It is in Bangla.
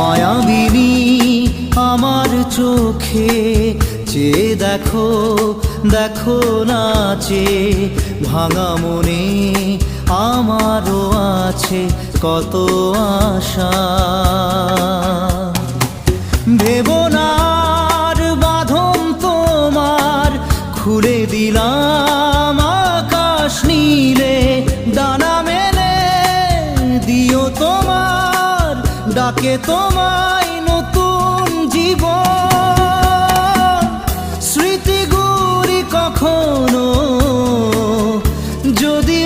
মায়াবিনী আমার চোখে চেয়ে দেখো, দেখো নাচে ভাঙা মনে আমারও আছে কত আশা। ভেবনার বাঁধন তোমার খুলে দিলাম আকাশ নীলে, ডানা মেলে দিও তোমার ডাকে তোমায় নতুন জীবন। স্মৃতিগুলি কখনো যদি